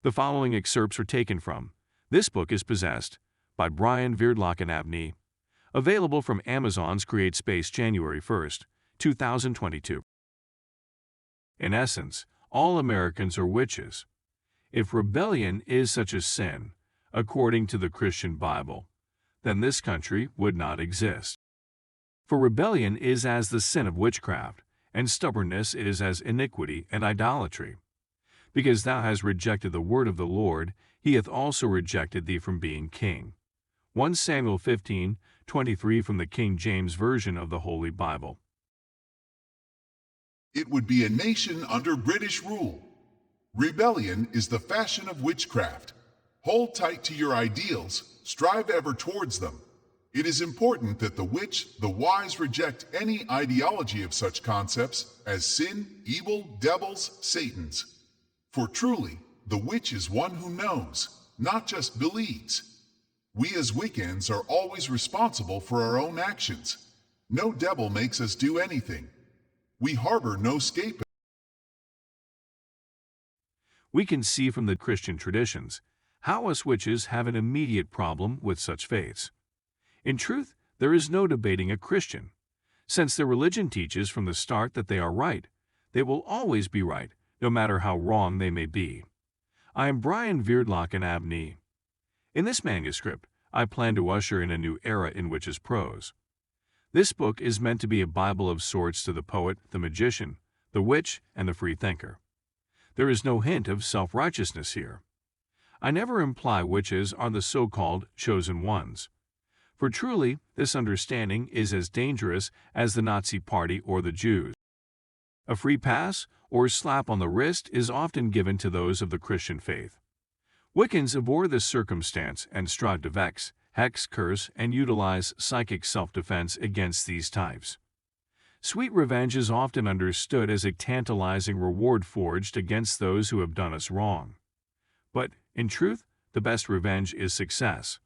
The following excerpts are taken from This Book is Possessed by Bryan, Vyrdlokkin, Abney, available from Amazon's Create Space, January 1st, 2022. In essence, all Americans are witches. If rebellion is such a sin, according to the Christian Bible, then this country would not exist. For rebellion is as the sin of witchcraft, and stubbornness is as iniquity and idolatry. Because thou hast rejected the word of the Lord, he hath also rejected thee from being king. 1 Samuel 15:23 from the King James Version of the Holy Bible. It would be a nation under British rule. Rebellion is the fashion of witchcraft. Hold tight to your ideals, strive ever towards them. It is important that the witch, the wise reject any ideology of such concepts as sin, evil, devils, Satans. For truly, the witch is one who knows, not just believes. We as Wiccans are always responsible for our own actions. No devil makes us do anything. We harbor no scapegoat. We can see from the Christian traditions how us witches have an immediate problem with such faiths. In truth, there is no debating a Christian. Since their religion teaches from the start that they are right, they will always be right, no matter how wrong they may be. I am Bryan, Vyrdlokkin, Abney. In this manuscript, I plan to usher in a new era in witches' prose. This book is meant to be a Bible of sorts to the poet, the magician, the witch, and the freethinker. There is no hint of self-righteousness here. I never imply witches are the so-called chosen ones. For truly, this understanding is as dangerous as the Nazi Party or the Jews. A free pass or slap on the wrist is often given to those of the Christian faith. Wiccans abhor this circumstance and strive to vex, hex, curse, and utilize psychic self-defense against these types. Sweet revenge is often understood as a tantalizing reward forged against those who have done us wrong. But, in truth, the best revenge is success.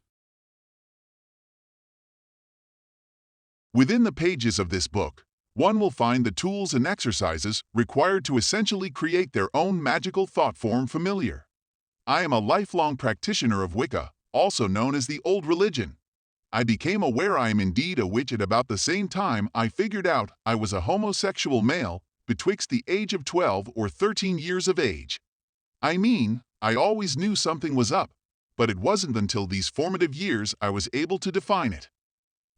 Within the pages of this book, one will find the tools and exercises required to essentially create their own magical thought form familiar. I am a lifelong practitioner of Wicca, also known as the Old Religion. I became aware I am indeed a witch at about the same time I figured out I was a homosexual male betwixt the age of 12 or 13 years of age. I mean, I always knew something was up, but it wasn't until these formative years I was able to define it.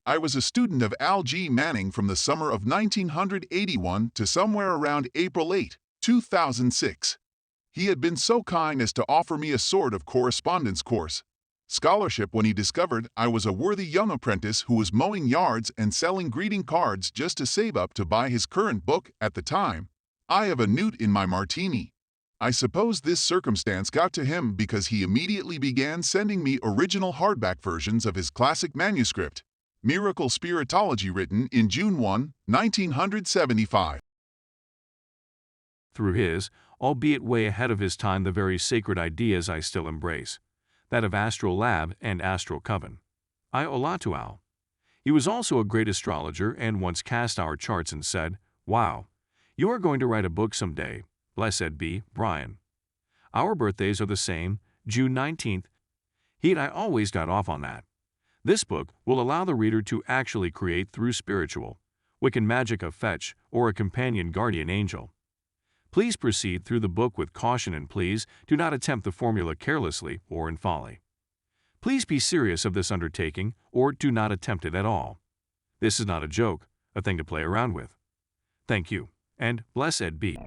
I was a student of Al G. Manning from the summer of 1981 to somewhere around April 8, 2006. He had been so kind as to offer me a sort of correspondence course, scholarship when he discovered I was a worthy young apprentice who was mowing yards and selling greeting cards just to save up to buy his current book at the time, I Have a Newt in My Martini. I suppose this circumstance got to him because he immediately began sending me original hardback versions of his classic manuscript, Miracle Spiritology, written in June 1, 1975. Through his, albeit way ahead of his time, the very sacred ideas I still embrace, that of astral lab and astral coven. I owe a lot to Al. He was also a great astrologer and once cast our charts and said, "Wow, you are going to write a book someday, blessed be Bryan." Our birthdays are the same, June 19th. He and I always got off on that. This book will allow the reader to actually create through spiritual, Wiccan magic a fetch or a companion guardian angel. Please proceed through the book with caution and please do not attempt the formula carelessly or in folly. Please be serious of this undertaking or do not attempt it at all. This is not a joke, a thing to play around with. Thank you, and blessed be.